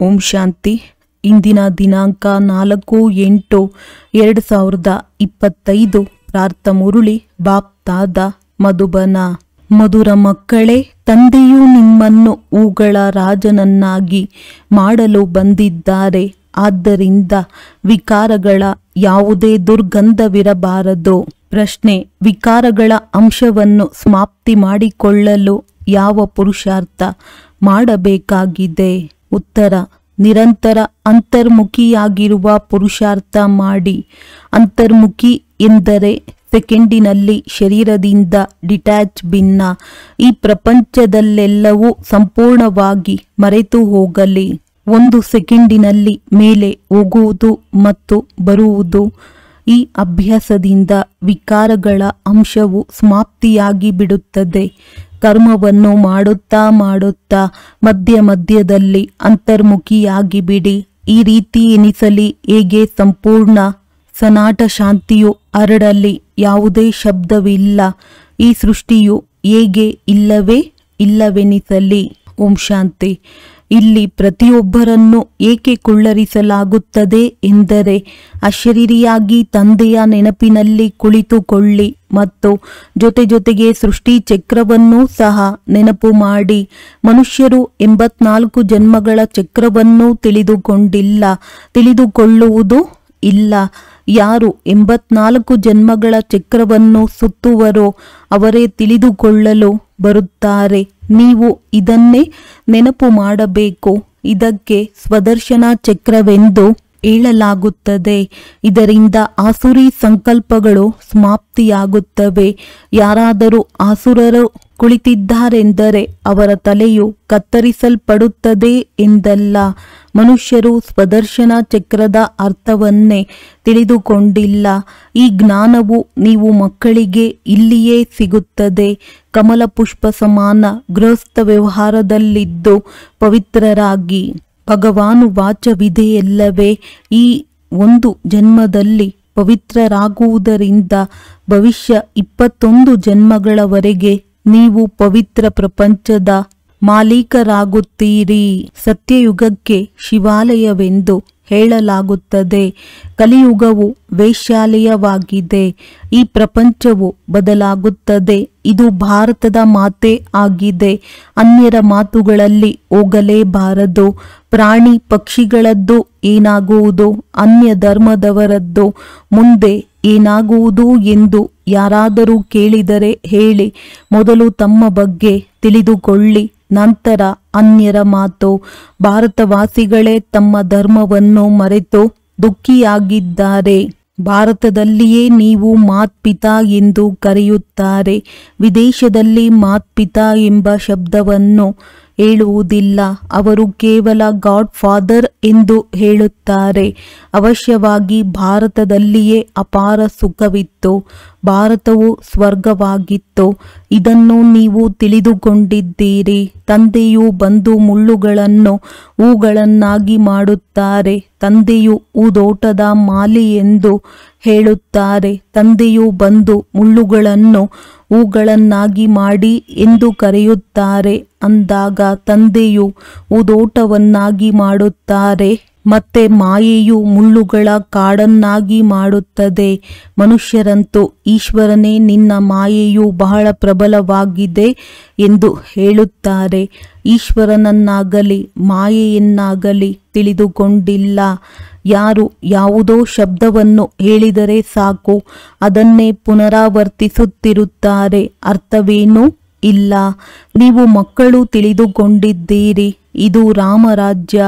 ಓಂ ಶಾಂತಿ. ಇಂದಿನ ದಿನಾಂಕ 4/8/2025. ಪ್ರಾರ್ಥ ಮುರುಳಿ ಬಾಪ್ ತಾದ ಮಧುಬನ. ಮಧುರ ಮಕ್ಕಳೇ, ತಂದೆಯು ನಿಮ್ಮನ್ನು ಹೂಗಳ ರಾಜನನ್ನಾಗಿ ಮಾಡಲು ಬಂದಿದ್ದಾರೆ. ಆದ್ದರಿಂದ ವಿಕಾರಗಳ ಯಾವುದೇ ದುರ್ಗಂಧವಿರಬಾರದು. ಪ್ರಶ್ನೆ: ವಿಕಾರಗಳ ಅಂಶವನ್ನು ಸಮಾಪ್ತಿ ಮಾಡಿಕೊಳ್ಳಲು ಯಾವ ಪುರುಷಾರ್ಥ ಮಾಡಬೇಕಾಗಿದೆ? ಉತ್ತರ: ನಿರಂತರ ಅಂತರ್ಮುಖಿಯಾಗಿರುವ ಪುರುಷಾರ್ಥ ಮಾಡಿ. ಅಂತರ್ಮುಖಿ ಎಂದರೆ ಸೆಕೆಂಡಿನಲ್ಲಿ ಶರೀರದಿಂದ ಡಿಟ್ಯಾಚ್, ಭಿನ್ನ. ಈ ಪ್ರಪಂಚದಲ್ಲೆಲ್ಲವೂ ಸಂಪೂರ್ಣವಾಗಿ ಮರೆತು ಹೋಗಲಿ. 1 ಸೆಕೆಂಡಿನಲ್ಲಿ ಮೇಲೆ ಹೋಗುವುದು ಮತ್ತು ಬರುವುದು. ಈ ಅಭ್ಯಾಸದಿಂದ ವಿಕಾರಗಳ ಅಂಶವು ಸಮಾಪ್ತಿಯಾಗಿ ಬಿಡುತ್ತದೆ. ಕರ್ಮವನ್ನು ಮಾಡುತ್ತಾ ಮಾಡುತ್ತಾ ಮಧ್ಯದಲ್ಲಿ ಅಂತರ್ಮುಖಿಯಾಗಿ ಬಿಡಿ. ಈ ರೀತಿ ಎನಿಸಲಿ ಹೇಗೆ ಸಂಪೂರ್ಣ ಸನಾಟ ಶಾಂತಿಯು ಹರಡಲಿ. ಯಾವುದೇ ಶಬ್ದವಿಲ್ಲ. ಈ ಸೃಷ್ಟಿಯು ಹೇಗೆ ಇಲ್ಲವೇ ಇಲ್ಲವೆನಿಸಲಿ. ಓಂ ಶಾಂತಿ. ಇಲ್ಲಿ ಪ್ರತಿಯೊಬ್ಬರನ್ನು ಏಕೆ ಕುಳ್ಳರಿಸಲಾಗುತ್ತದೆ ಎಂದರೆ, ಅಶರೀರಿಯಾಗಿ ತಂದೆಯ ನೆನಪಿನಲ್ಲಿ ಕುಳಿತುಕೊಳ್ಳಿ ಮತ್ತು ಜೊತೆಗೆ ಸೃಷ್ಟಿ ಚಕ್ರವನ್ನೂ ಸಹ ನೆನಪು ಮಾಡಿ. ಮನುಷ್ಯರು 84 ಜನ್ಮಗಳ ಚಕ್ರವನ್ನು ತಿಳಿದುಕೊಂಡಿಲ್ಲ, ತಿಳಿದುಕೊಳ್ಳುವುದೂ ಇಲ್ಲ. ಯಾರು 84 ಜನ್ಮಗಳ ಚಕ್ರವನ್ನು ಸುತ್ತುವರೋ ಅವರೇ ತಿಳಿದುಕೊಳ್ಳಲು ಬರುತ್ತಾರೆ. ನೀವು ಇದನ್ನೇ ನೆನಪು ಮಾಡಬೇಕು. ಇದಕ್ಕೆ ಸ್ವದರ್ಶನ ಚಕ್ರವೆಂದು ಹೇಳಲಾಗುತ್ತದೆ. ಇದರಿಂದ ಆಸುರಿ ಸಂಕಲ್ಪಗಳು ಸಮಾಪ್ತಿಯಾಗುತ್ತವೆ. ಯಾರಾದರೂ ಆಸುರರು ಕುಳಿತಿದ್ದಾರೆಂದರೆ ಅವರ ತಲೆಯು ಕತ್ತರಿಸಲ್ಪಡುತ್ತದೆ ಎಂದಲ್ಲ. ಮನುಷ್ಯರು ಸ್ವದರ್ಶನ ಚಕ್ರದ ಅರ್ಥವನ್ನೇ ತಿಳಿದುಕೊಂಡಿಲ್ಲ. ಈ ಜ್ಞಾನವು ನೀವು ಮಕ್ಕಳಿಗೆ ಇಲ್ಲಿಯೇ ಸಿಗುತ್ತದೆ. ಕಮಲ ಪುಷ್ಪ ಸಮಾನ ಗೃಹಸ್ಥ ವ್ಯವಹಾರದಲ್ಲಿದ್ದು ಪವಿತ್ರರಾಗಿ. ಭಗವಾನು ವಾಚವಿದೆಯಲ್ಲವೇ, ಈ ಒಂದು ಜನ್ಮದಲ್ಲಿ ಪವಿತ್ರರಾಗುವುದರಿಂದ ಭವಿಷ್ಯ 21 ಜನ್ಮಗಳವರೆಗೆ ನೀವು ಪವಿತ್ರ ಪ್ರಪಂಚದ ಮಾಲೀಕರಾಗುತ್ತೀರಿ. ಸತ್ಯಯುಗಕ್ಕೆ ಶಿವಾಲಯವೆಂದು ಹೇಳಲಾಗುತ್ತದೆ. ಕಲಿಯುಗವು ವೇಶ್ಯಾಲಯವಾಗಿದೆ. ಈ ಪ್ರಪಂಚವು ಬದಲಾಗುತ್ತದೆ. ಇದು ಭಾರತದ ಮಾತೆ ಆಗಿದೆ. ಅನ್ಯರ ಮಾತುಗಳಲ್ಲಿ ಹೋಗಲೇಬಾರದು. ಪ್ರಾಣಿ ಪಕ್ಷಿಗಳದ್ದು ಏನಾಗುವುದು, ಅನ್ಯ ಧರ್ಮದವರದ್ದು ಮುಂದೆ ಏನಾಗುವುದು ಎಂದು ಯಾರಾದರೂ ಕೇಳಿದರೆ ಹೇಳಿ, ಮೊದಲು ತಮ್ಮ ಬಗ್ಗೆ ತಿಳಿದುಕೊಳ್ಳಿ, ನಂತರ ಅನ್ಯರ ಮಾತು. ಭಾರತವಾಸಿಗಳೇ ತಮ್ಮ ಧರ್ಮವನ್ನು ಮರೆತು ದುಃಖಿಯಾಗಿದ್ದಾರೆ. ಭಾರತದಲ್ಲಿಯೇ ನೀವು ಮಾತ್ಪಿತಾ ಎಂದು ಕರೆಯುತ್ತಾರೆ. ವಿದೇಶದಲ್ಲಿ ಮಾತ್ಪಿತಾ ಎಂಬ ಶಬ್ದವನ್ನು ಹೇಳುವುದಿಲ್ಲ. ಅವರು ಕೇವಲ ಗಾಡ್ ಫಾದರ್ ಎಂದು ಹೇಳುತ್ತಾರೆ. ಅವಶ್ಯವಾಗಿ ಭಾರತದಲ್ಲಿಯೇ ಅಪಾರ ಸುಖವಿತ್ತು. ಭಾರತವು ಸ್ವರ್ಗವಾಗಿತ್ತು. ಇದನ್ನು ನೀವು ತಿಳಿದುಕೊಂಡಿದ್ದೀರಿ. ತಂದೆಯು ಬಂದು ಮುಳ್ಳುಗಳನ್ನು ಹೂಗಳನ್ನಾಗಿ ಮಾಡುತ್ತಾರೆ. ತಂದೆಯು ಹೂದೋಟದ ಮಾಲಿ ಎಂದು ಹೇಳುತ್ತಾರೆ. ತಂದೆಯು ಬಂದು ಮುಳ್ಳುಗಳನ್ನು ಹೂಗಳನ್ನಾಗಿ ಮಾಡಿ ಎಂದು ಕರೆಯುತ್ತಾರೆ. ಅಂದಾಗ ತಂದೆಯು ಹೂದೋಟವನ್ನಾಗಿ ಮಾಡುತ್ತಾರೆ. ಮತ್ತೆ ಮಾಯೆಯು ಮುಳ್ಳುಗಳ ಕಾಡನ್ನಾಗಿ ಮಾಡುತ್ತದೆ. ಮನುಷ್ಯರಂತೂ ಈಶ್ವರನೇ, ನಿನ್ನ ಮಾಯೆಯು ಬಹಳ ಪ್ರಬಲವಾಗಿದೆ ಎಂದು ಹೇಳುತ್ತಾರೆ. ಈಶ್ವರನನ್ನಾಗಲಿ ಮಾಯೆಯನ್ನಾಗಲಿ ತಿಳಿದುಕೊಂಡಿಲ್ಲ. ಯಾರು ಯಾವುದೋ ಶಬ್ದವನ್ನು ಹೇಳಿದರೆ ಸಾಕು, ಅದನ್ನೇ ಪುನರಾವರ್ತಿಸುತ್ತಿರುತ್ತಾರೆ. ಅರ್ಥವೇನೂ ಇಲ್ಲ. ನೀವು ಮಕ್ಕಳು ತಿಳಿದುಕೊಂಡಿದ್ದೀರಿ. ಇದು ರಾಮರಾಜ್ಯ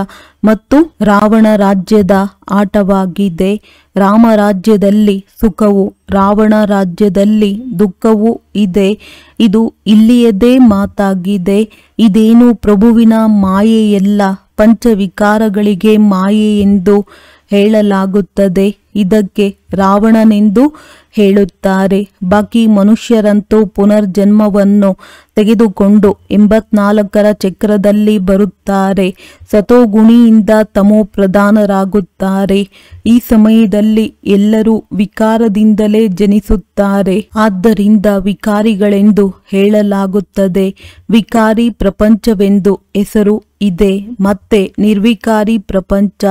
ಮತ್ತು ರಾವಣ ರಾಜ್ಯದ ಆಟವಾಗಿದೆ. ರಾಮರಾಜ್ಯದಲ್ಲಿ ಸುಖವು, ರಾವಣ ರಾಜ್ಯದಲ್ಲಿ ದುಃಖವೂ ಇದೆ. ಇದು ಇಲ್ಲಿಯದೇ ಮಾತಾಗಿದೆ. ಇದೇನು ಪ್ರಭುವಿನ ಮಾಯೆಯಲ್ಲ. ಪಂಚವಿಕಾರಗಳಿಗೆ ಮಾಯೆ ಎಂದು ಹೇಳಲಾಗುತ್ತದೆ. ಇದಕ್ಕೆ ರಾವಣನೆಂದು ಹೇಳುತ್ತಾರೆ. ಬಾಕಿ ಮನುಷ್ಯರಂತೂ ಪುನರ್ಜನ್ಮವನ್ನು ತೆಗೆದುಕೊಂಡು 84ರ ಚಕ್ರದಲ್ಲಿ ಬರುತ್ತಾರೆ. ಸತೋಗುಣಿಯಿಂದ ತಮೋ ಪ್ರಧಾನರಾಗುತ್ತಾರೆ. ಈ ಸಮಯದಲ್ಲಿ ಎಲ್ಲರೂ ವಿಕಾರದಿಂದಲೇ ಜನಿಸುತ್ತಾರೆ. ಆದ್ದರಿಂದ ವಿಕಾರಿಗಳೆಂದು ಹೇಳಲಾಗುತ್ತದೆ. ವಿಕಾರಿ ಪ್ರಪಂಚವೆಂದು ಹೆಸರು ಇದೆ. ಮತ್ತೆ ನಿರ್ವಿಕಾರಿ ಪ್ರಪಂಚ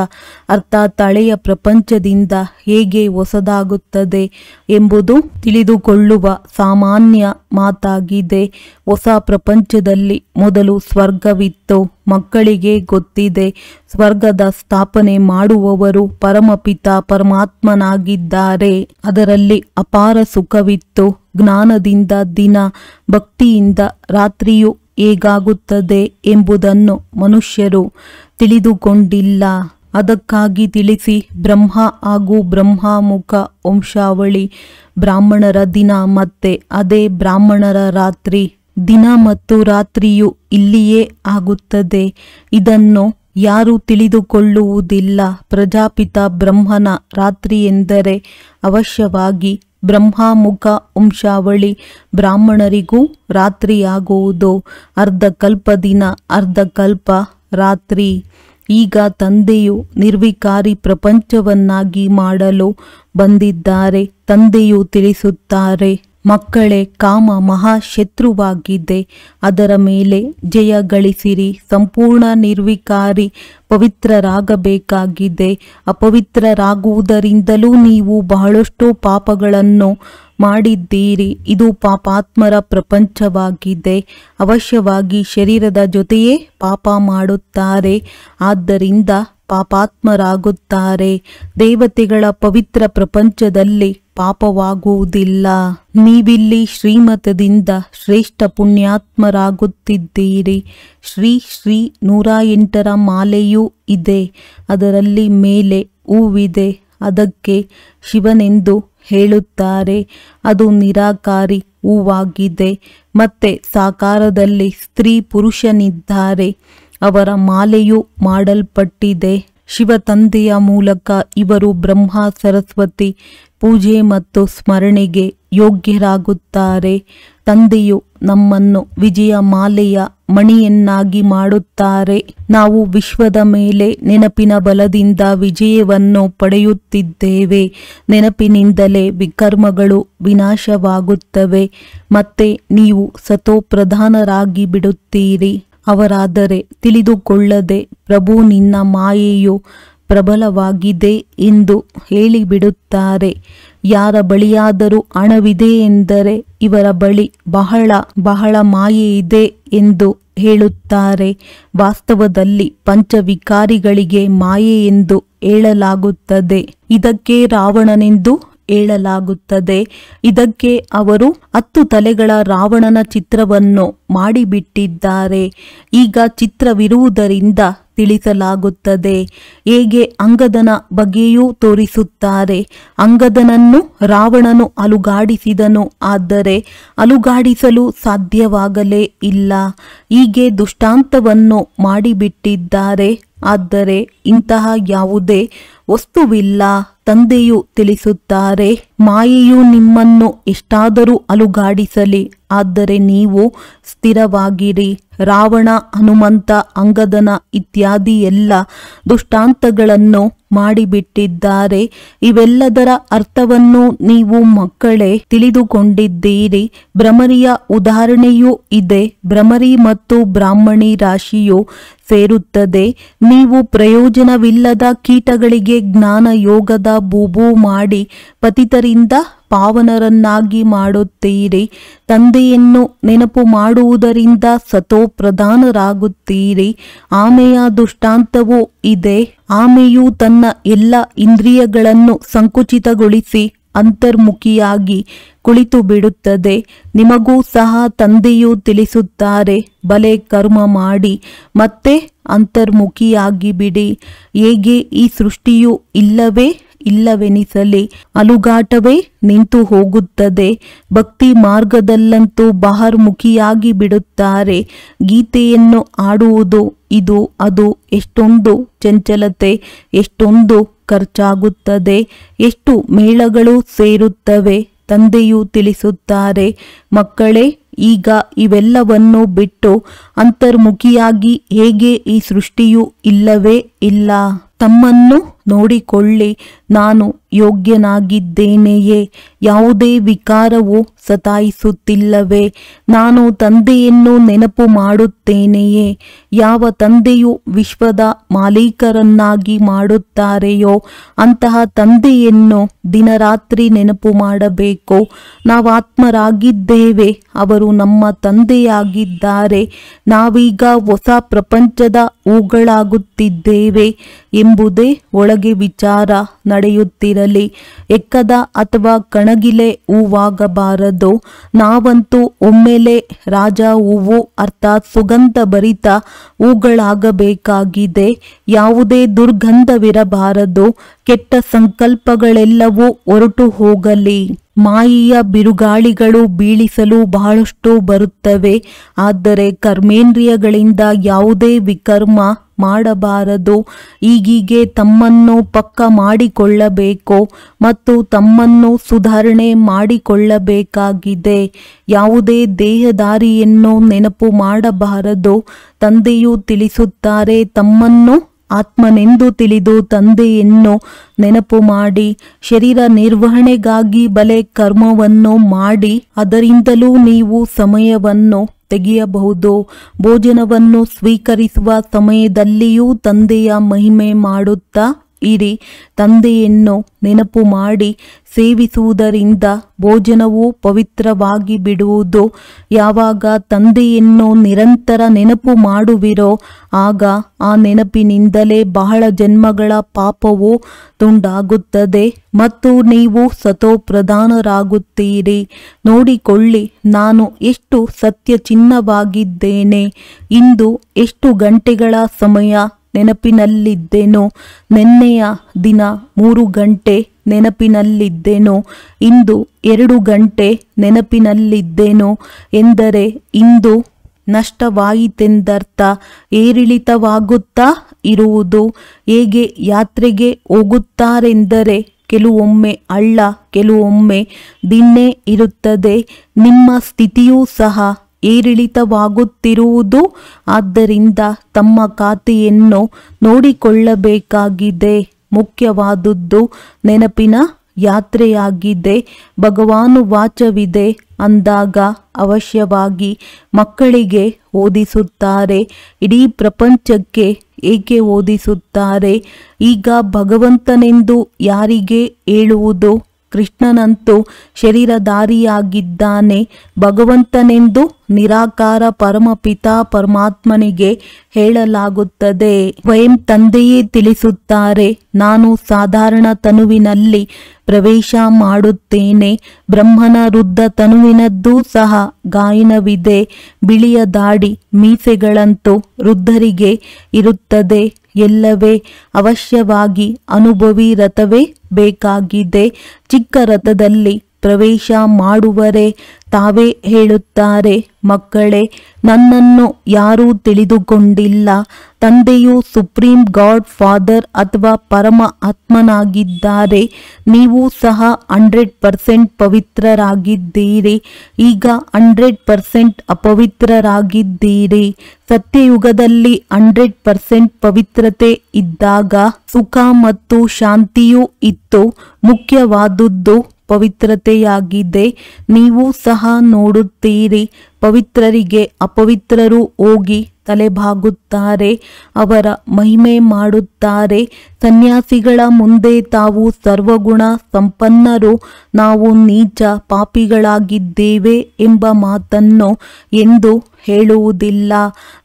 ಅರ್ಥಾತ್ ಹಳೆಯ ಪ್ರಪಂಚದಿಂದ ಹೇಗೆ ಹೊಸದಾಗುತ್ತದೆ ಎಂಬುದು ತಿಳಿದುಕೊಳ್ಳುವ ಸಾಮಾನ್ಯ ಮಾತಾಗಿದೆ. ಹೊಸ ಪ್ರಪಂಚದಲ್ಲಿ ಮೊದಲು ಸ್ವರ್ಗವಿತ್ತು. ಮಕ್ಕಳಿಗೆ ಗೊತ್ತಿದೆ, ಸ್ವರ್ಗದ ಸ್ಥಾಪನೆ ಮಾಡುವವರು ಪರಮಪಿತ ಪರಮಾತ್ಮನಾಗಿದ್ದಾರೆ. ಅದರಲ್ಲಿ ಅಪಾರ ಸುಖವಿತ್ತು. ಜ್ಞಾನದಿಂದ ದಿನ, ಭಕ್ತಿಯಿಂದ ರಾತ್ರಿಯು ಹೇಗಾಗುತ್ತದೆ ಎಂಬುದನ್ನು ಮನುಷ್ಯರು ತಿಳಿದುಕೊಂಡಿಲ್ಲ. ಅದಕ್ಕಾಗಿ ತಿಳಿಸಿ ಬ್ರಹ್ಮ ಹಾಗೂ ಬ್ರಹ್ಮಮುಖ ವಂಶಾವಳಿ, ಬ್ರಾಹ್ಮಣರ ದಿನ ಮತ್ತೆ ಅದೇ ಬ್ರಾಹ್ಮಣರ ರಾತ್ರಿ. ದಿನ ಮತ್ತು ರಾತ್ರಿಯು ಇಲ್ಲಿಯೇ ಆಗುತ್ತದೆ. ಇದನ್ನು ಯಾರು ತಿಳಿದುಕೊಳ್ಳುವುದಿಲ್ಲ. ಪ್ರಜಾಪಿತ ಬ್ರಹ್ಮನ ರಾತ್ರಿ ಎಂದರೆ ಅವಶ್ಯವಾಗಿ ಬ್ರಹ್ಮಮುಖ ವಂಶಾವಳಿ ಬ್ರಾಹ್ಮಣರಿಗೂ ರಾತ್ರಿಯಾಗುವುದು. ಅರ್ಧಕಲ್ಪ ದಿನ, ಅರ್ಧಕಲ್ಪ ರಾತ್ರಿ. ಈಗ ತಂದೆಯು ನಿರ್ವಿಕಾರಿ ಪ್ರಪಂಚವನ್ನಾಗಿ ಮಾಡಲು ಬಂದಿದ್ದಾರೆ. ತಂದೆಯು ತಿಳಿಸುತ್ತಾರೆ, ಮಕ್ಕಳೇ, ಕಾಮ ಮಹಾಶತ್ರುವಾಗಿದೆ. ಅದರ ಮೇಲೆ ಜಯ ಗಳಿಸಿರಿ. ಸಂಪೂರ್ಣ ನಿರ್ವಿಕಾರಿ ಪವಿತ್ರರಾಗಬೇಕಾಗಿದೆ. ಅಪವಿತ್ರರಾಗುವುದರಿಂದಲೂ ನೀವು ಬಹಳಷ್ಟು ಪಾಪಗಳನ್ನು ಮಾಡಿದ್ದೀರಿ. ಇದು ಪಾಪಾತ್ಮರ ಪ್ರಪಂಚವಾಗಿದೆ. ಅವಶ್ಯವಾಗಿ ಶರೀರದ ಜೊತೆಯೇ ಪಾಪ ಮಾಡುತ್ತಾರೆ. ಆದ್ದರಿಂದ ಪಾಪಾತ್ಮರಾಗುತ್ತಾರೆ. ದೇವತೆಗಳ ಪವಿತ್ರ ಪ್ರಪಂಚದಲ್ಲಿ ಪಾಪವಾಗುವುದಿಲ್ಲ. ನೀವಿಲ್ಲಿ ಶ್ರೀಮತದಿಂದ ಶ್ರೇಷ್ಠ ಪುಣ್ಯಾತ್ಮರಾಗುತ್ತಿದ್ದೀರಿ. ಶ್ರೀ 108ರ ಮಾಲೆಯೂ ಇದೆ. ಅದರಲ್ಲಿ ಮೇಲೆ ಹೂವಿದೆ. ಅದಕ್ಕೆ ಶಿವನೆಂದು ಹೇಳುತ್ತಾರೆ. ಅದು ನಿರಾಕಾರಿ ಹೂವಾಗಿದೆ. ಮತ್ತೆ ಸಾಕಾರದಲ್ಲಿ ಸ್ತ್ರೀ ಪುರುಷನಿದ್ದಾರೆ. ಅವರ ಮಾಲೆಯು ಮಾಡಲ್ಪಟ್ಟಿದೆ. ಶಿವ ತಂದೆಯ ಮೂಲಕ ಇವರು ಬ್ರಹ್ಮ ಸರಸ್ವತಿ ಪೂಜೆ ಮತ್ತು ಸ್ಮರಣೆಗೆ ಯೋಗ್ಯರಾಗುತ್ತಾರೆ. ತಂದೆಯು ನಮ್ಮನ್ನು ವಿಜಯ ಮಾಲೆಯ ಮಣಿಯನ್ನಾಗಿ ಮಾಡುತ್ತಾರೆ. ನಾವು ವಿಶ್ವದ ಮೇಲೆ ನೆನಪಿನ ಬಲದಿಂದ ವಿಜಯವನ್ನು ಪಡೆಯುತ್ತಿದ್ದೇವೆ. ನೆನಪಿನಿಂದಲೇ ವಿಕರ್ಮಗಳು ವಿನಾಶವಾಗುತ್ತವೆ. ಮತ್ತೆ ನೀವು ಸತೋಪ್ರಧಾನರಾಗಿ ಬಿಡುತ್ತೀರಿ. ಅವರಾದರೆ ತಿಳಿದುಕೊಳ್ಳದೆ ಪ್ರಭು ನಿನ್ನ ಮಾಯೆಯು ಪ್ರಬಲವಾಗಿದೆ ಎಂದು ಹೇಳಿಬಿಡುತ್ತಾರೆ. ಯಾರ ಬಳಿಯಾದರೂ ಹಣವಿದೆ ಎಂದರೆ ಇವರ ಬಳಿ ಬಹಳ ಮಾಯೆ ಇದೆ ಎಂದು ಹೇಳುತ್ತಾರೆ. ವಾಸ್ತವದಲ್ಲಿ ಪಂಚವಿಕಾರಿಗಳಿಗೆ ಮಾಯೆ ಎಂದು ಹೇಳಲಾಗುತ್ತದೆ. ಇದಕ್ಕೆ ರಾವಣನೆಂದು ಹೇಳಲಾಗುತ್ತದೆ. ಇದಕ್ಕೆ ಅವರು 10 ತಲೆಗಳ ರಾವಣನ ಚಿತ್ರವನ್ನು ಮಾಡಿಬಿಟ್ಟಿದ್ದಾರೆ. ಈಗ ಚಿತ್ರವಿರುವುದರಿಂದ ತಿಳಿಸಲಾಗುತ್ತದೆ. ಹೇಗೆ ಅಂಗದನ ಬಗ್ಗೆಯೂ ತೋರಿಸುತ್ತಾರೆ. ಅಂಗದನನ್ನು ರಾವಣನು ಅಲುಗಾಡಿಸಿದನು. ಆದರೆ ಅಲುಗಾಡಿಸಲು ಸಾಧ್ಯವಾಗಲೇ ಇಲ್ಲ. ಹೀಗೆ ದುಷ್ಟಾಂತವನ್ನು ಮಾಡಿಬಿಟ್ಟಿದ್ದಾರೆ. ಆದರೆ ಇಂತಹ ಯಾವುದೇ ವಸ್ತುವಿಲ್ಲ. ತಂದೆಯು ತಿಳಿಸುತ್ತಾರೆ, ಮಾಯೆಯು ನಿಮ್ಮನ್ನು ಎಷ್ಟಾದರೂ ಅಲುಗಾಡಿಸಲಿ, ಆದರೆ ನೀವು ಸ್ಥಿರವಾಗಿರಿ. ರಾವಣ, ಹನುಮಂತ, ಅಂಗದನ ಇತ್ಯಾದಿ ಎಲ್ಲ ದುಷ್ಟಾಂತಗಳನ್ನು ಮಾಡಿಬಿಟ್ಟಿದ್ದಾರೆ. ಇವೆಲ್ಲದರ ಅರ್ಥವನ್ನು ನೀವು ಮಕ್ಕಳೇ ತಿಳಿದುಕೊಂಡಿದ್ದೀರಿ. ಭ್ರಮರಿಯ ಉದಾಹರಣೆಯೂ ಇದೆ. ಭ್ರಮರಿ ಮತ್ತು ಬ್ರಾಹ್ಮಣಿ ರಾಶಿಯು ಸೇರುತ್ತದೆ. ನೀವು ಪ್ರಯೋಜನವಿಲ್ಲದ ಕೀಟಗಳಿಗೆ ಜ್ಞಾನ ಯೋಗದ ಬೂಬು ಮಾಡಿ ಪತಿತರಿಂದ ಪಾವನರನ್ನಾಗಿ ಮಾಡುತ್ತೀರಿ. ತಂದೆಯನ್ನು ನೆನಪು ಮಾಡುವುದರಿಂದ ಸತೋ ಪ್ರಧಾನರಾಗುತ್ತೀರಿ. ಆಮೆಯ ದೃಷ್ಟಾಂತವೂ ಇದೆ. ಆಮೆಯು ತನ್ನ ಎಲ್ಲ ಇಂದ್ರಿಯಗಳನ್ನು ಸಂಕುಚಿತಗೊಳಿಸಿ ಅಂತರ್ಮುಖಿಯಾಗಿ ಕುಳಿತು ಬಿಡುತ್ತದೆ. ನಿಮಗೂ ಸಹ ತಂದೆಯು ತಿಳಿಸುತ್ತಾರೆ, ಬಲೆ ಕರ್ಮ ಮಾಡಿ ಮತ್ತೆ ಅಂತರ್ಮುಖಿಯಾಗಿ ಬಿಡಿ. ಹೇಗೆ ಈ ಸೃಷ್ಟಿಯು ಇಲ್ಲವೇ ಇಲ್ಲವೆನಿಸಲಿ ಅಲುಗಾಟವೇ ನಿಂತು ಹೋಗುತ್ತದೆ. ಭಕ್ತಿ ಮಾರ್ಗದಲ್ಲಂತೂ ಬಹಿರ್ಮುಖಿಯಾಗಿ ಬಿಡುತ್ತಾರೆ. ಗೀತೆಯನ್ನು ಆಡುವುದು ಇದು ಅದು ಎಷ್ಟೊಂದು ಚಂಚಲತೆ, ಎಷ್ಟೊಂದು ಖರ್ಚಾಗುತ್ತದೆ, ಎಷ್ಟು ಮೇಳಗಳು ಸೇರುತ್ತವೆ. ತಂದೆಯು ತಿಳಿಸುತ್ತಾರೆ, ಮಕ್ಕಳೇ, ಈಗ ಇವೆಲ್ಲವನ್ನು ಬಿಟ್ಟು ಅಂತರ್ಮುಖಿಯಾಗಿ ಹೇಗೆ ಈ ಸೃಷ್ಟಿಯು ಇಲ್ಲವೇ ಇಲ್ಲ. ತಮ್ಮನ್ನು ನೋಡಿಕೊಳ್ಳಿ, ನಾನು ಯೋಗ್ಯನಾಗಿದ್ದೇನೆಯೇ? ಯಾವುದೇ ವಿಕಾರವು ಸತಾಯಿಸುತ್ತಿಲ್ಲವೇ? ನಾನು ತಂದೆಯನ್ನು ನೆನಪು ಮಾಡುತ್ತೇನೆಯೇ? ಯಾವ ತಂದೆಯು ವಿಶ್ವದ ಮಾಲೀಕರನ್ನಾಗಿ ಮಾಡುತ್ತಾರೆಯೋ ಅಂತಹ ತಂದೆಯನ್ನು ದಿನರಾತ್ರಿ ನೆನಪು ಮಾಡಬೇಕು. ನಾವು ಆತ್ಮರಾಗಿದ್ದೇವೆ, ಅವರು ನಮ್ಮ ತಂದೆಯಾಗಿದ್ದಾರೆ. ನಾವೀಗ ಹೊಸ ಪ್ರಪಂಚದ ಹೂಗಳಾಗುತ್ತಿದ್ದೇವೆ ಎಂಬುದೇ ಒಳಗೆ ವಿಚಾರ ನಡೆಯುತ್ತಿರಲಿ. ಎಕ್ಕದ ಅಥವಾ ಕಣಗಿಲೆ ಹೂವಾಗಬಾರದು. ನಾವಂತೂ ಒಮ್ಮೆಲೆ ರಾಜ ಹೂವು ಅರ್ಥಾತ್ ಸುಗಂಧ ಭರಿತ ಹೂಗಳಾಗಬೇಕಾಗಿದೆ. ಯಾವುದೇ ದುರ್ಗಂಧವಿರಬಾರದು. ಕೆಟ್ಟ ಸಂಕಲ್ಪಗಳೆಲ್ಲವೂ ಹೊರಟು ಹೋಗಲಿ. ಮಾಯೆಯ ಬಿರುಗಾಳಿಗಳು ಬೀಳಿಸಲು ಬಹಳಷ್ಟು ಬರುತ್ತವೆ, ಆದರೆ ಕರ್ಮೇಂದ್ರಿಯಗಳಿಂದ ಯಾವುದೇ ವಿಕರ್ಮ ಮಾಡಬಾರದು. ಈಗೀಗೆ ತಮ್ಮನ್ನು ಪಕ್ಕ ಮಾಡಿಕೊಳ್ಳಬೇಕು ಮತ್ತು ತಮ್ಮನ್ನು ಸುಧಾರಣೆ ಮಾಡಿಕೊಳ್ಳಬೇಕಾಗಿದೆ. ಯಾವುದೇ ದೇಹದಾರಿಯನ್ನು ನೆನಪು ಮಾಡಬಾರದು. ತಂದೆಯು ತಿಳಿಸುತ್ತಾರೆ, ತಮ್ಮನ್ನು ಆತ್ಮನೆಂದು ತಿಳಿದು ತಂದೆಯನ್ನು ನೆನಪು ಮಾಡಿ. ಶರೀರ ನಿರ್ವಹಣೆಗಾಗಿ ಬಲೆ ಕರ್ಮವನ್ನು ಮಾಡಿ ಅದರಿಂದಲೂ ನೀವು ಸಮಯವನ್ನು ತೆಗೆಯಬಹುದು. ಭೋಜನವನ್ನು ಸ್ವೀಕರಿಸುವ ಸಮಯದಲ್ಲಿಯೂ ತಂದೆಯ ಮಹಿಮೆ ಮಾಡುತ್ತಾ ಇರಿ. ತಂದೆಯನ್ನು ನೆನಪು ಮಾಡಿ ಸೇವಿಸುವುದರಿಂದ ಭೋಜನವು ಪವಿತ್ರವಾಗಿ ಬಿಡುವುದು. ಯಾವಾಗ ತಂದೆಯನ್ನು ನಿರಂತರ ನೆನಪು ಮಾಡುವಿರೋ ಆಗ ಆ ನೆನಪಿನಿಂದಲೇ ಬಹಳ ಜನ್ಮಗಳ ಪಾಪವು ತುಂಡಾಗುತ್ತದೆ ಮತ್ತು ನೀವು ಸತೋಪ್ರಧಾನರಾಗುತ್ತೀರಿ. ನೋಡಿಕೊಳ್ಳಿ, ನಾನು ಎಷ್ಟು ಸತ್ಯ ಚಿನ್ನವಾಗಿದ್ದೇನೆ. ಇಂದು ಎಷ್ಟು ಗಂಟೆಗಳ ಸಮಯ ನೆನಪಿನಲ್ಲಿದ್ದೆನೋ. ನಿನ್ನೆಯ ದಿನ 3 ಗಂಟೆ ನೆನಪಿನಲ್ಲಿದ್ದೆನೋ. ಇಂದು 2 ಗಂಟೆ ನೆನಪಿನಲ್ಲಿದ್ದೆನೋ ಎಂದರೆ ಇಂದು ನಷ್ಟವಾಯಿತೆಂದರ್ಥ. ಏರಿಳಿತವಾಗುತ್ತಾ ಇರುವುದು. ಹೇಗೆ ಯಾತ್ರೆಗೆ ಹೋಗುತ್ತಾರೆಂದರೆ ಕೆಲವೊಮ್ಮೆ ಹಳ್ಳ, ಕೆಲವೊಮ್ಮೆ ದಿಣ್ಣೆ ಇರುತ್ತದೆ. ನಿಮ್ಮ ಸ್ಥಿತಿಯೂ ಸಹ ಏರಿಳಿತವಾಗುತ್ತಿರುವುದು. ಆದ್ದರಿಂದ ತಮ್ಮ ಖಾತೆಯನ್ನು ನೋಡಿಕೊಳ್ಳಬೇಕಾಗಿದೆ. ಮುಖ್ಯವಾದುದು ನೆನಪಿನ ಯಾತ್ರೆಯಾಗಿದೆ. ಭಗವಾನುವಾಚವಿದೆ ಅಂದಾಗ ಅವಶ್ಯವಾಗಿ ಮಕ್ಕಳಿಗೆ ಓದಿಸುತ್ತಾರೆ. ಇಡೀ ಪ್ರಪಂಚಕ್ಕೆ ಏಕೆ ಓದಿಸುತ್ತಾರೆ? ಈಗ ಭಗವಂತನೆಂದು ಯಾರಿಗೆ ಹೇಳುವುದು? ಕೃಷ್ಣನಂತೂ ಶರೀರಧಾರಿಯಾಗಿದ್ದಾನೆ. ಭಗವಂತನೆಂದು ನಿರಾಕಾರ ಪರಮಪಿತಾ ಪರಮಾತ್ಮನಿಗೆ ಹೇಳಲಾಗುತ್ತದೆ. ಸ್ವಯಂ ತಂದೆಯೇ ತಿಳಿಸುತ್ತಾರೆ, ನಾನು ಸಾಧಾರಣ ತನುವಿನಲ್ಲಿ ಪ್ರವೇಶ ಮಾಡುತ್ತೇನೆ. ಬ್ರಹ್ಮನ ವೃದ್ಧ ತನುವಿನದ್ದೂ ಸಹ ಗಾಯನವಿದೆ. ಬಿಳಿಯ ದಾಡಿ ಮೀಸೆಗಳಂತೂ ವೃದ್ಧರಿಗೆ ಇರುತ್ತದೆ. ಎಲ್ಲವೇ ಅವಶ್ಯವಾಗಿ ಅನುಭವಿ ರಥವೇ ಬೇಕಾಗಿದೆ. ಚಿಕ್ಕ ರಥದಲ್ಲಿ ಪ್ರವೇಶ ಮಾಡುವರೆ ತಾವೇ ಹೇಳುತ್ತಾರೆ, ಮಕ್ಕಳೇ, ನನ್ನನ್ನು ಯಾರೂ ತಿಳಿದುಕೊಂಡಿಲ್ಲ. ತಂದೆಯು ಸುಪ್ರೀಂ ಗಾಡ್ ಫಾದರ್ ಅಥವಾ ಪರಮ ಆತ್ಮನಾಗಿದ್ದಾರೆ. ನೀವು ಸಹ 100% ಪವಿತ್ರರಾಗಿದ್ದೀರಿ. ಈಗ 100% ಅಪವಿತ್ರರಾಗಿದ್ದೀರಿ. ಸತ್ಯಯುಗದಲ್ಲಿ 100% ಪವಿತ್ರತೆ ಇದ್ದಾಗ ಸುಖ ಮತ್ತು ಶಾಂತಿಯೂ ಇತ್ತು. ಮುಖ್ಯವಾದುದು ಪವಿತ್ರತೆಯಾಗಿದೆ. ನೀವು ಸಹ ನೋಡುತ್ತೀರಿ, ಪವಿತ್ರರಿಗೆ ಅಪವಿತ್ರರು ಹೋಗಿ ತಲೆಬಾಗುತ್ತಾರೆ, ಅವರ ಮಹಿಮೆ ಮಾಡುತ್ತಾರೆ. ಸನ್ಯಾಸಿಗಳ ಮುಂದೆ ತಾವು ಸರ್ವಗುಣ ಸಂಪನ್ನರು, ನಾವು ನೀಚ ಪಾಪಿಗಳಾಗಿದ್ದೇವೆ ಎಂಬ ಮಾತನ್ನು ಎಂದು ಹೇಳುವುದಿಲ್ಲ.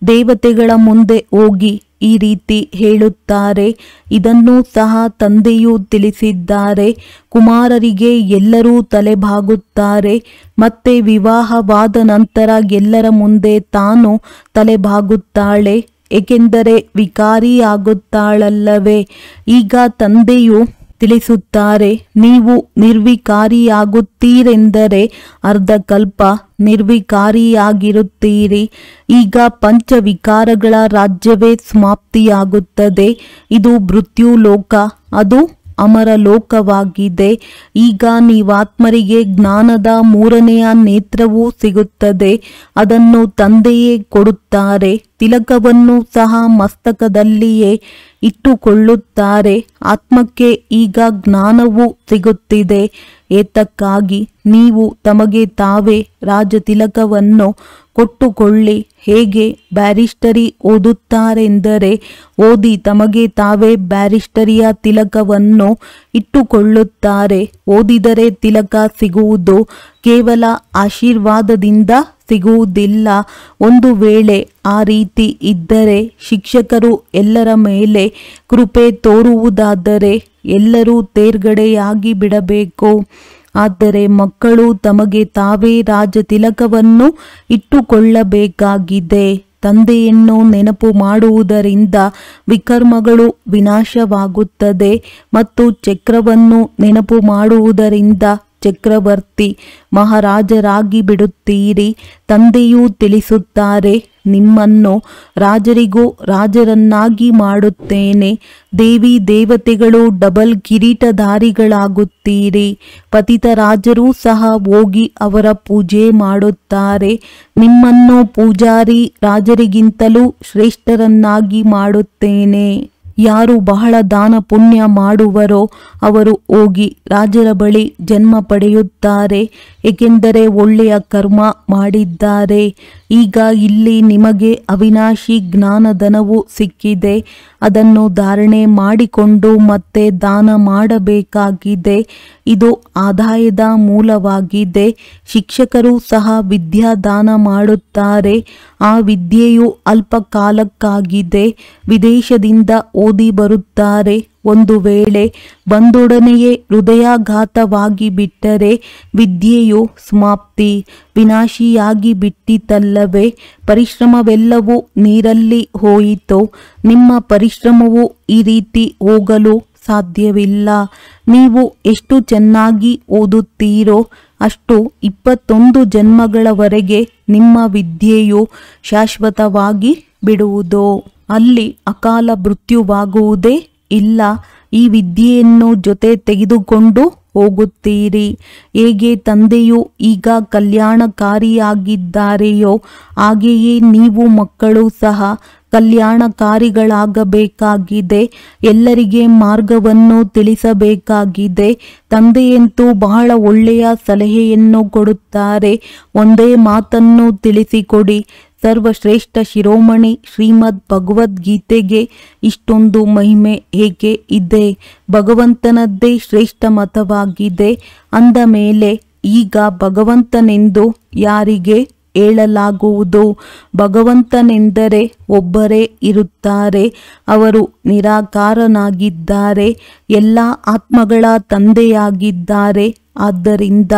ದೇವತೆಗಳ ಮುಂದೆ ಹೋಗಿ ಈ ರೀತಿ ಹೇಳುತ್ತಾರೆ. ಇದನ್ನೂ ಸಹ ತಂದೆಯು ತಿಳಿಸಿದ್ದಾರೆ. ಕುಮಾರರಿಗೆ ಎಲ್ಲರೂ ತಲೆಬಾಗುತ್ತಾರೆ. ಮತ್ತೆ ವಿವಾಹವಾದ ನಂತರ ಎಲ್ಲರ ಮುಂದೆ ತಾನು ತಲೆಬಾಗುತ್ತಾಳೆ, ಏಕೆಂದರೆ ವಿಕಾರಿಯಾಗುತ್ತಾಳಲ್ಲವೇ. ಈಗ ತಂದೆಯು ತಿಳಿಸುತ್ತಾರೆ. ನೀವು ನಿರ್ವಿಕಾರಿಯಾಗುತ್ತೀರೆಂದರೆ ಅರ್ಧಕಲ್ಪ ನಿರ್ವಿಕಾರಿಯಾಗಿರುತ್ತೀರಿ. ಈಗ ಪಂಚವಿಕಾರಗಳ ರಾಜ್ಯವೇ ಸಮಾಪ್ತಿಯಾಗುತ್ತದೆ. ಇದು ಮೃತ್ಯುಲೋಕ, ಅದು ಅಮರ ಲೋಕವಾಗಿದೆ. ಈಗ ನೀವಾತ್ಮರಿಗೆ ಜ್ಞಾನದ ಮೂರನೆಯ ನೇತ್ರವೂ ಸಿಗುತ್ತದೆ. ಅದನ್ನು ತಂದೆಯೇ ಕೊಡುತ್ತಾರೆ. ತಿಲಕವನ್ನು ಸಹ ಮಸ್ತಕದಲ್ಲಿಯೇ ಇಟ್ಟುಕೊಳ್ಳುತ್ತಾರೆ. ಆತ್ಮಕ್ಕೆ ಈಗ ಜ್ಞಾನವೂ ಸಿಗುತ್ತಿದೆ. ಏತಕ್ಕಾಗಿ ನೀವು ತಮಗೆ ತಾವೇ ರಾಜತಿಲಕವನ್ನು ಕೊಟ್ಟುಕೊಳ್ಳಿ. ಹೇಗೆ ಬ್ಯಾರಿಸ್ಟರಿ ಓದುತ್ತಾರೆಂದರೆ ಓದಿ ತಮಗೆ ತಾವೇ ಬ್ಯಾರಿಸ್ಟರಿಯ ತಿಲಕವನ್ನು ಇಟ್ಟುಕೊಳ್ಳುತ್ತಾರೆ. ಓದಿದರೆ ತಿಲಕ ಸಿಗುವುದು ಕೇವಲ ಆಶೀರ್ವಾದದಿಂದ ಸಿಗುವುದಿಲ್ಲ. ಒಂದು ವೇಳೆ ಆ ರೀತಿ ಇದ್ದರೆ ಶಿಕ್ಷಕರು ಎಲ್ಲರ ಮೇಲೆ ಕೃಪೆ ತೋರುವುದಾದರೆ ಎಲ್ಲರೂ ತೇರ್ಗಡೆಯಾಗಿ ಬಿಡಬೇಕು. ಆದರೆ ಮಕ್ಕಳು ತಮಗೆ ತಾವೇ ರಾಜತಿಲಕವನ್ನು ಇಟ್ಟುಕೊಳ್ಳಬೇಕಾಗಿದೆ. ತಂದೆಯನ್ನು ನೆನಪು ಮಾಡುವುದರಿಂದ ವಿಕರ್ಮಗಳು ವಿನಾಶವಾಗುತ್ತದೆ ಮತ್ತು ಚಕ್ರವನ್ನು ನೆನಪು ಮಾಡುವುದರಿಂದ ಚಕ್ರವರ್ತಿ ಮಹಾರಾಜರಾಗಿ ಬಿಡುತ್ತೀರಿ. ತಂದೆಯೂ ತಿಳಿಸುತ್ತಾರೆ, ನಿಮ್ಮನ್ನು ರಾಜರಿಗೂ ರಾಜರನ್ನಾಗಿ ಮಾಡುತ್ತೇನೆ. ದೇವಿ ದೇವತೆಗಳು ಡಬಲ್ ಕಿರೀಟಧಾರಿಗಳಾಗುತ್ತೀರಿ. ಪತಿತ ರಾಜರೂ ಸಹ ಹೋಗಿ ಅವರ ಪೂಜೆ ಮಾಡುತ್ತಾರೆ. ನಿಮ್ಮನ್ನು ಪೂಜಾರಿ ರಾಜರಿಗಿಂತಲೂ ಶ್ರೇಷ್ಠರನ್ನಾಗಿ ಮಾಡುತ್ತೇನೆ. ಯಾರು ಬಹಳ ದಾನ ಪುಣ್ಯ ಮಾಡುವರೋ ಅವರು ಹೋಗಿ ರಾಜರ ಬಳಿ ಜನ್ಮ ಪಡೆಯುತ್ತಾರೆ, ಏಕೆಂದರೆ ಒಳ್ಳೆಯ ಕರ್ಮ ಮಾಡಿದ್ದಾರೆ. ಈಗ ಇಲ್ಲಿ ನಿಮಗೆ ಅವಿನಾಶಿ ಜ್ಞಾನಧನವು ಸಿಕ್ಕಿದೆ. ಅದನ್ನು ಧಾರಣೆ ಮಾಡಿಕೊಂಡು ಮತ್ತೆ ದಾನ ಮಾಡಬೇಕಾಗಿದೆ. ಇದು ಆದಾಯದ ಮೂಲವಾಗಿದೆ. ಶಿಕ್ಷಕರು ಸಹ ವಿದ್ಯಾದಾನ ಮಾಡುತ್ತಾರೆ. ಆ ವಿದ್ಯೆಯು ಅಲ್ಪ ಕಾಲಕ್ಕಾಗಿದೆ. ವಿದೇಶದಿಂದ ಓದಿ ಬರುತ್ತಾರೆ. ಒಂದು ವೇಳೆ ಬಂದೊಡನೆಯೇ ಹೃದಯಾಘಾತವಾಗಿ ಬಿಟ್ಟರೆ ವಿದ್ಯೆಯು ಸಮಾಪ್ತಿ, ವಿನಾಶಿಯಾಗಿ ಬಿಟ್ಟಿತಲ್ಲವೇ? ಪರಿಶ್ರಮವೆಲ್ಲವೂ ನೀರಲ್ಲಿ ಹೋಯಿತು. ನಿಮ್ಮ ಪರಿಶ್ರಮವು ಈ ರೀತಿ ಹೋಗಲು ಸಾಧ್ಯವಿಲ್ಲ. ನೀವು ಎಷ್ಟು ಚೆನ್ನಾಗಿ ಓದುತ್ತೀರೋ ಅಷ್ಟು 21 ಜನ್ಮಗಳವರೆಗೆ ನಿಮ್ಮ ವಿದ್ಯೆಯು ಶಾಶ್ವತವಾಗಿ ಬಿಡುವುದು. ಅಲ್ಲಿ ಅಕಾಲ ಮೃತ್ಯುವಾಗುವುದೇ ಇಲ್ಲ. ಈ ವಿದ್ಯೆಯನ್ನು ಜೊತೆ ತೆಗೆದುಕೊಂಡು ಹೋಗುತ್ತೀರಿ. ಹೇಗೆ ತಂದೆಯು ಈಗ ಕಲ್ಯಾಣಕಾರಿಯಾಗಿದ್ದಾರೆಯೋ ಹಾಗೆಯೇ ನೀವು ಮಕ್ಕಳು ಸಹ ಕಲ್ಯಾಣಕಾರಿಗಳಾಗಬೇಕಾಗಿದೆ. ಎಲ್ಲರಿಗೆ ಮಾರ್ಗವನ್ನು ತಿಳಿಸಬೇಕಾಗಿದೆ. ತಂದೆಯಂತೂ ಬಹಳ ಒಳ್ಳೆಯ ಸಲಹೆಯನ್ನು ಕೊಡುತ್ತಾರೆ. ಒಂದೇ ಮಾತನ್ನು ತಿಳಿಸಿಕೊಡಿ. ಸರ್ವಶ್ರೇಷ್ಠ ಶಿರೋಮಣಿ ಶ್ರೀಮದ್ ಭಗವದ್ಗೀತೆಗೆ ಇಷ್ಟೊಂದು ಮಹಿಮೆ ಏಕೆ ಇದೆ? ಭಗವಂತನದ್ದೇ ಶ್ರೇಷ್ಠ ಮತವಾಗಿದೆ. ಅಂದ ಮೇಲೆ ಈಗ ಭಗವಂತನೆಂದು ಯಾರಿಗೆ ಹೇಳಲಾಗುವುದು? ಭಗವಂತನೆಂದರೆ ಒಬ್ಬರೇ ಇರುತ್ತಾರೆ. ಅವರು ನಿರಾಕಾರನಾಗಿದ್ದಾರೆ. ಎಲ್ಲ ಆತ್ಮಗಳ ತಂದೆಯಾಗಿದ್ದಾರೆ. ಆದ್ದರಿಂದ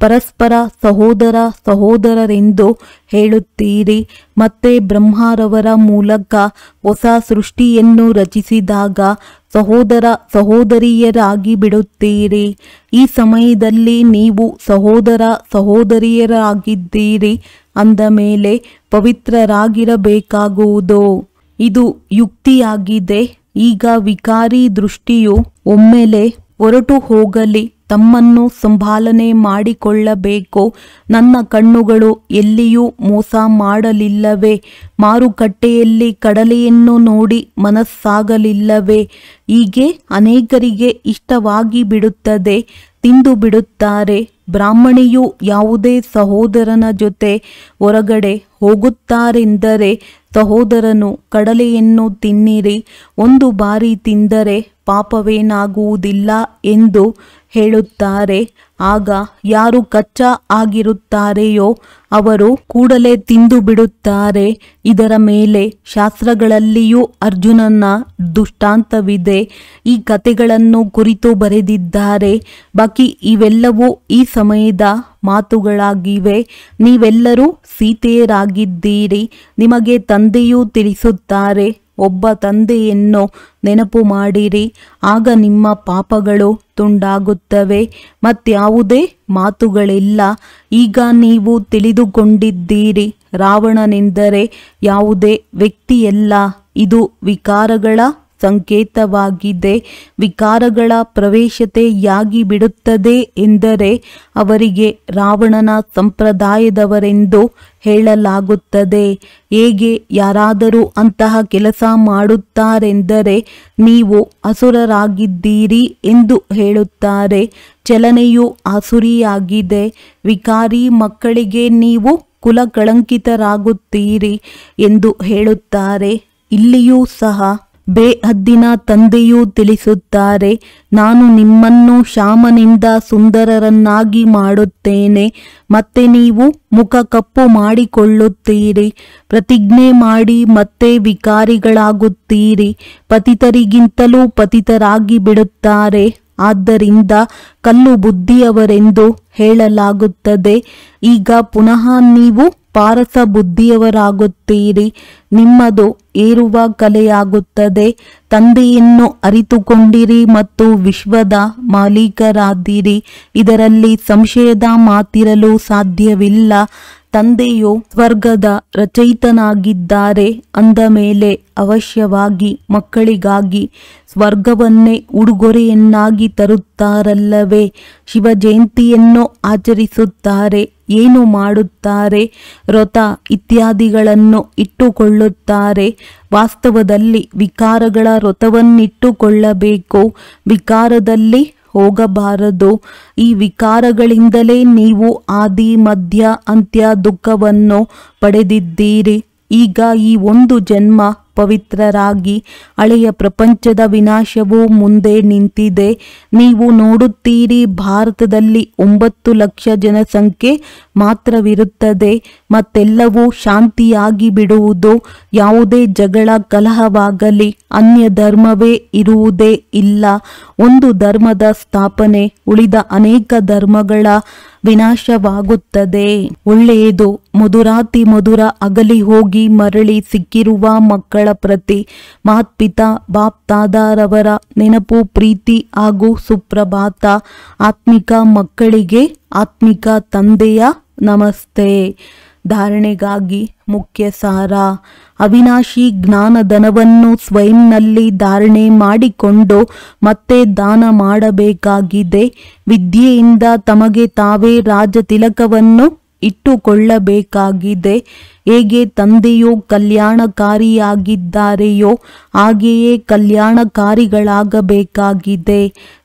ಪರಸ್ಪರ ಸಹೋದರ ಸಹೋದರರೆಂದು ಹೇಳುತ್ತೀರಿ. ಮತ್ತೆ ಬ್ರಹ್ಮರವರ ಮೂಲಕ ಹೊಸ ಸೃಷ್ಟಿಯನ್ನು ರಚಿಸಿದಾಗ ಸಹೋದರ ಸಹೋದರಿಯರಾಗಿ ಬಿಡುತ್ತೀರಿ. ಈ ಸಮಯದಲ್ಲಿ ನೀವು ಸಹೋದರ ಸಹೋದರಿಯರಾಗಿದ್ದೀರಿ. ಅಂದ ಮೇಲೆ ಪವಿತ್ರರಾಗಿರಬೇಕಾಗುವುದು. ಇದು ಯುಕ್ತಿಯಾಗಿದೆ. ಈಗ ವಿಕಾರಿ ದೃಷ್ಟಿಯು ಒಮ್ಮೆಲೆ ಹೊರಟು ಹೋಗಲಿ. ತಮ್ಮನ್ನು ಸಂಭಾಲನೆ ಮಾಡಿಕೊಳ್ಳಬೇಕು. ನನ್ನ ಕಣ್ಣುಗಳು ಎಲ್ಲಿಯೂ ಮೋಸ ಮಾಡಲಿಲ್ಲವೇ? ಮಾರುಕಟ್ಟೆಯಲ್ಲಿ ಕಡಲೆಯನ್ನು ನೋಡಿ ಮನಸ್ಸಾಗಲಿಲ್ಲವೇ? ಹೀಗೆ ಅನೇಕರಿಗೆ ಇಷ್ಟವಾಗಿ ಬಿಡುತ್ತದೆ, ತಿಂದು ಬಿಡುತ್ತಾರೆ. ಬ್ರಾಹ್ಮಣಿಯು ಯಾವುದೇ ಸಹೋದರನ ಜೊತೆ ಹೊರಗಡೆ ಹೋಗುತ್ತಾರೆಂದರೆ ಸಹೋದರನು ಕಡಲೆಯನ್ನು ತಿನ್ನಿರಿ, ಒಂದು ಬಾರಿ ತಿಂದರೆ ಪಾಪವೇನಾಗುವುದಿಲ್ಲ ಎಂದು ಹೇಳುತ್ತಾರೆ. ಆಗ ಯಾರು ಕಚ್ಚಾ ಆಗಿರುತ್ತಾರೆಯೋ ಅವರು ಕೂಡಲೇ ತಿಂದು ಬಿಡುತ್ತಾರೆ. ಇದರ ಮೇಲೆ ಶಾಸ್ತ್ರಗಳಲ್ಲಿಯೂ ಅರ್ಜುನನ ದೃಷ್ಟಾಂತವಿದೆ. ಈ ಕಥೆಗಳನ್ನು ಕುರಿತು ಬರೆದಿದ್ದಾರೆ. ಬಾಕಿ ಇವೆಲ್ಲವೂ ಈ ಸಮಯದ ಮಾತುಗಳಾಗಿವೆ. ನೀವೆಲ್ಲರೂ ಸೀತೆಯರಾಗಿದ್ದೀರಿ. ನಿಮಗೆ ತಂದೆಯೂ ತಿಳಿಸುತ್ತಾರೆ, ಒಬ್ಬ ತಂದೆಯನ್ನು ನೆನಪು ಮಾಡಿರಿ, ಆಗ ನಿಮ್ಮ ಪಾಪಗಳು ತುಂಡಾಗುತ್ತವೆ. ಮತ್ಯಾವುದೇ ಮಾತುಗಳಿಲ್ಲ. ಈಗ ನೀವು ತಿಳಿದುಕೊಂಡಿದ್ದೀರಿ, ರಾವಣನೆಂದರೆ ಯಾವುದೇ ವ್ಯಕ್ತಿಯಲ್ಲ, ಇದು ವಿಕಾರಗಳ ಸಂಕೇತವಾಗಿದೆ. ವಿಕಾರಗಳ ಪ್ರವೇಶತೆಯಾಗಿ ಬಿಡುತ್ತದೆ ಎಂದರೆ ಅವರಿಗೆ ರಾವಣನ ಸಂಪ್ರದಾಯದವರೆಂದು ಹೇಳಲಾಗುತ್ತದೆ. ಹೇಗೆ ಯಾರಾದರೂ ಅಂತಹ ಕೆಲಸ ಮಾಡುತ್ತಾರೆಂದರೆ ನೀವು ಅಸುರರಾಗಿದ್ದೀರಿ ಎಂದು ಹೇಳುತ್ತಾರೆ. ಚಲನೆಯು ಆಸುರಿಯಾಗಿದೆ. ವಿಕಾರಿ ಮಕ್ಕಳಿಗೆ ನೀವು ಕುಲಕಳಂಕಿತರಾಗುತ್ತೀರಿ ಎಂದು ಹೇಳುತ್ತಾರೆ. ಇಲ್ಲಿಯೂ ಸಹ ಬೇಹದ್ದಿನ ತಂದೆಯೂ ತಿಳಿಸುತ್ತಾರೆ, ನಾನು ನಿಮ್ಮನ್ನು ಶ್ಯಾಮನಿಂದ ಸುಂದರರನ್ನಾಗಿ ಮಾಡುತ್ತೇನೆ. ಮತ್ತೆ ನೀವು ಮುಖ ಕಪ್ಪು ಮಾಡಿಕೊಳ್ಳುತ್ತೀರಿ, ಪ್ರತಿಜ್ಞೆ ಮಾಡಿ ಮತ್ತೆ ವಿಕಾರಿಗಳಾಗುತ್ತೀರಿ. ಪತಿತರಿಗಿಂತಲೂ ಪತಿತರಾಗಿ ಬಿಡುತ್ತಾರೆ. ಆದ್ದರಿಂದ ಕಲ್ಲು ಬುದ್ಧಿಯವರೆಂದು ಹೇಳಲಾಗುತ್ತದೆ. ಈಗ ಪುನಃ ನೀವು ಪಾರಸ ಬುದ್ಧಿಯವರಾಗುತ್ತೀರಿ. ನಿಮ್ಮದು ಏರುವ ಕಲೆಯಾಗುತ್ತದೆ. ತಂದೆಯನ್ನು ಅರಿತುಕೊಂಡಿರಿ ಮತ್ತು ವಿಶ್ವದ ಮಾಲೀಕರಾದಿರಿ. ಇದರಲ್ಲಿ ಸಂಶಯದ ಮಾತಿರಲು ಸಾಧ್ಯವಿಲ್ಲ. ತಂದೆಯು ಸ್ವರ್ಗದ ರಚಯಿತನಾಗಿದ್ದಾರೆ ಅಂದ ಮೇಲೆ ಅವಶ್ಯವಾಗಿ ಮಕ್ಕಳಿಗಾಗಿ ಸ್ವರ್ಗವನ್ನೇ ಉಡುಗೊರೆಯನ್ನಾಗಿ ತರುತ್ತಾರಲ್ಲವೇ. ಶಿವ ಜಯಂತಿಯನ್ನು ಆಚರಿಸುತ್ತಾರೆ. ಏನು ಮಾಡುತ್ತಾರೆ? ವ್ರತ ಇತ್ಯಾದಿಗಳನ್ನು ಇಟ್ಟುಕೊಳ್ಳುತ್ತಾರೆ. ವಾಸ್ತವದಲ್ಲಿ ವಿಕಾರಗಳ ವ್ರತವನ್ನಿಟ್ಟುಕೊಳ್ಳಬೇಕು. ವಿಕಾರದಲ್ಲಿ ಹೋಗಬಾರದು. ಈ ವಿಕಾರಗಳಿಂದಲೇ ನೀವು ಆದಿ ಮಧ್ಯ ಅಂತ್ಯ ದುಃಖವನ್ನು ಪಡೆದಿದ್ದೀರಿ. ಈಗ ಈ ಒಂದು ಜನ್ಮ ಪವಿತ್ರರಾಗಿ ಹಳೆಯ ಪ್ರಪಂಚದ ವಿನಾಶವು ಮುಂದೆ ನಿಂತಿದೆ. ನೀವು ನೋಡುತ್ತೀರಿ, ಭಾರತದಲ್ಲಿ 9 ಲಕ್ಷ ಜನಸಂಖ್ಯೆ ಮಾತ್ರವಿರುತ್ತದೆ. ಮತ್ತೆಲ್ಲವೂ ಶಾಂತಿಯಾಗಿ ಬಿಡುವುದು. ಯಾವುದೇ ಜಗಳ ಕಲಹವಾಗಲಿ, ಅನ್ಯ ಧರ್ಮವೇ ಇರುವುದೇ ಇಲ್ಲ. ಒಂದು ಧರ್ಮದ ಸ್ಥಾಪನೆ, ಉಳಿದ ಅನೇಕ ಧರ್ಮಗಳ ವಿನಾಶವಾಗುತ್ತದೆ. ಒಳ್ಳೆಯದು. ಮಧುರಾತಿ ಮಧುರ ಅಗಲಿ ಹೋಗಿ ಮರಳಿ ಸಿಕ್ಕಿರುವ ಮಕ್ಕಳ ಪ್ರತಿ ಮಾತ್ಪಿತಾ ಬಾಪ್ ದಾದಾರವರ ನೆನಪು, ಪ್ರೀತಿ ಹಾಗೂ ಸುಪ್ರಭಾತ. ಆತ್ಮಿಕ ಮಕ್ಕಳಿಗೆ ಆತ್ಮಿಕ ತಂದೆಯ ನಮಸ್ತೆ. ಧಾರಣೆಗಾಗಿ ಮುಖ್ಯ ಸಾರ. ಅವಿನಾಶಿ ಜ್ಞಾನಧನವನ್ನು ಸ್ವಯಂನಲ್ಲಿ ಧಾರಣೆ ಮಾಡಿಕೊಂಡು ಮತ್ತೆ ದಾನ ಮಾಡಬೇಕಾಗಿದೆ. ವಿದ್ಯೆಯಿಂದ ತಮಗೆ ತಾವೇ ರಾಜತಿಲಕವನ್ನು ಇಟ್ಟುಕೊಳ್ಳಬೇಕಾಗಿದೆ. ಹೇಗೆ ತಂದೆಯು ಕಲ್ಯಾಣಕಾರಿಯಾಗಿದ್ದಾರೆಯೋ ಹಾಗೆಯೇ ಕಲ್ಯಾಣಕಾರಿಗಳಾಗಬೇಕಾಗಿದೆ.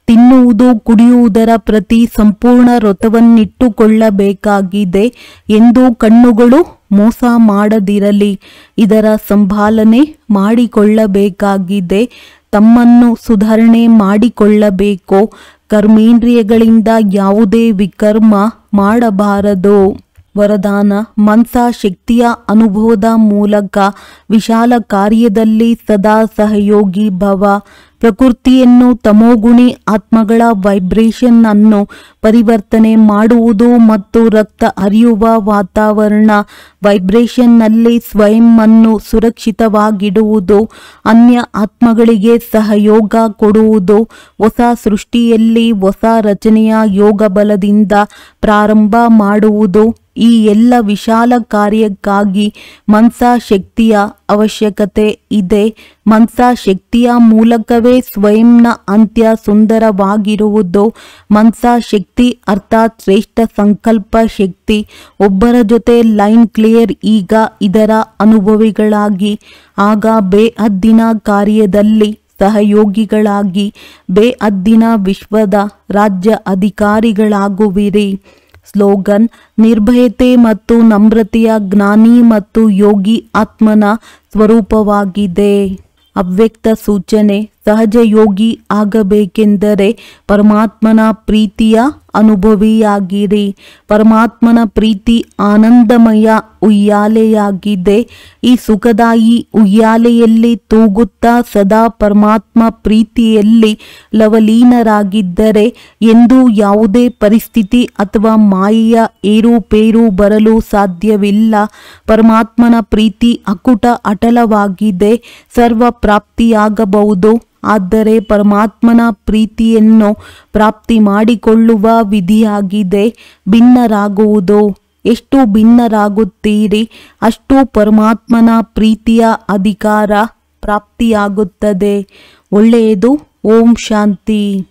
ತಿನ್ನುವುದು ಕುಡಿಯುವುದರ ಪ್ರತಿ ಸಂಪೂರ್ಣ ವ್ರತವನ್ನಿಟ್ಟುಕೊಳ್ಳಬೇಕಾಗಿದೆ. ಎಂದು ಕಣ್ಣುಗಳು ಮೋಸ ಮಾಡದಿರಲಿ. ಇದರ ಸಂಭಾಲನೆ ಮಾಡಿಕೊಳ್ಳಬೇಕಾಗಿದೆ. ತಮ್ಮನ್ನು ಸುಧಾರಣೆ ಮಾಡಿಕೊಳ್ಳಬೇಕು. ಕರ್ಮೇಂದ್ರಿಯಗಳಿಂದ ಯಾವುದೇ ವಿಕರ್ಮ ಮಾಡಬಾರದು. ವರದಾನ. ಮನ್ಸಾ ಶಕ್ತಿಯ ಅನುಭವದ ಮೂಲಕ ವಿಶಾಲ ಕಾರ್ಯದಲ್ಲಿ ಸದಾ ಸಹಯೋಗಿ ಭವ. ಪ್ರಕೃತಿಯನ್ನು ತಮೋಗುಣಿ ಆತ್ಮಗಳ ವೈಬ್ರೇಷನ್ ಅನ್ನು ಪರಿವರ್ತನೆ ಮಾಡುವುದು ಮತ್ತು ರಕ್ತ ಹರಿಯುವ ವಾತಾವರಣ ವೈಬ್ರೇಷನ್ನಲ್ಲಿ ಸ್ವಯಂ ಅನ್ನು ಸುರಕ್ಷಿತವಾಗಿಡುವುದು. ಅನ್ಯ ಆತ್ಮಗಳಿಗೆ ಸಹಯೋಗ ಕೊಡುವುದು. ಹೊಸ ಸೃಷ್ಟಿಯಲ್ಲಿ ಹೊಸ ರಚನೆಯ ಯೋಗ ಬಲದಿಂದ ಪ್ರಾರಂಭ ಮಾಡುವುದು. ಈ ಎಲ್ಲ ವಿಶಾಲ ಕಾರ್ಯಕ್ಕಾಗಿ ಮನ್ಸಾ ಶಕ್ತಿಯ ಅವಶ್ಯಕತೆ ಇದೆ. ಮನ್ಸಾ ಶಕ್ತಿಯ ಮೂಲಕವೇ ಸ್ವಯಂನ ಅಂತ್ಯ ಸುಂದರವಾಗಿರುವುದು. ಮನ್ಸಾ ಶಕ್ತಿ ಅರ್ಥಾತ್ ಶ್ರೇಷ್ಠ ಸಂಕಲ್ಪ ಶಕ್ತಿ. ಒಬ್ಬರ ಜೊತೆ ಲೈನ್ ಕ್ಲಿಯರ್. ಈಗ ಇದರ ಅನುಭವಿಗಳಾಗಿ ಆಗ ಬೇಹದ್ದಿನ ಕಾರ್ಯದಲ್ಲಿ ಸಹಯೋಗಿಗಳಾಗಿ ಬೇಹದ್ದಿನ ವಿಶ್ವದ ರಾಜ್ಯ ಅಧಿಕಾರಿಗಳಾಗುವಿರಿ. ಸ್ಲೋಗನ್. ನಿರ್ಭಯತೆ ಮತ್ತು ನಮ್ರತೆಯ ಜ್ಞಾನಿ ಮತ್ತು ಯೋಗಿ ಆತ್ಮನ ಸ್ವರೂಪವಾಗಿದೆ. ಅವ್ಯಕ್ತ ಸೂಚನೆ. ಸಹಜ ಯೋಗಿ ಆಗಬೇಕೆಂದರೆ ಪರಮಾತ್ಮನ ಪ್ರೀತಿಯ ಅನುಭವಿಯಾಗಿರಿ. ಪರಮಾತ್ಮನ ಪ್ರೀತಿ ಆನಂದಮಯ ಉಯ್ಯಾಲೆಯಾಗಿದೆ. ಈ ಸುಖದಾಯಿ ಉಯ್ಯಾಲೆಯಲ್ಲಿ ತೂಗುತ್ತಾ ಸದಾ ಪರಮಾತ್ಮ ಪ್ರೀತಿಯಲ್ಲಿ ಲವಲೀನರಾಗಿದ್ದರೆ ಎಂದು ಯಾವುದೇ ಪರಿಸ್ಥಿತಿ ಅಥವಾ ಮಾಯೆಯ ಏರುಪೇರು ಬರಲು ಸಾಧ್ಯವಿಲ್ಲ. ಪರಮಾತ್ಮನ ಪ್ರೀತಿ ಅಕುಟ ಅಟಲವಾಗಿದೆ. ಸರ್ವ ಪ್ರಾಪ್ತಿಯಾಗಬಹುದು. ಆದರೆ ಪರಮಾತ್ಮನ ಪ್ರೀತಿಯನ್ನು ಪ್ರಾಪ್ತಿ ಮಾಡಿಕೊಳ್ಳುವ ವಿಧಿಯಾಗಿದೆ ಭಿನ್ನರಾಗುವುದು. ಎಷ್ಟು ಭಿನ್ನರಾಗುತ್ತೀರಿ ಅಷ್ಟು ಪರಮಾತ್ಮನ ಪ್ರೀತಿಯ ಅಧಿಕಾರ ಪ್ರಾಪ್ತಿಯಾಗುತ್ತದೆ. ಒಳ್ಳೆಯದು. ಓಂ ಶಾಂತಿ.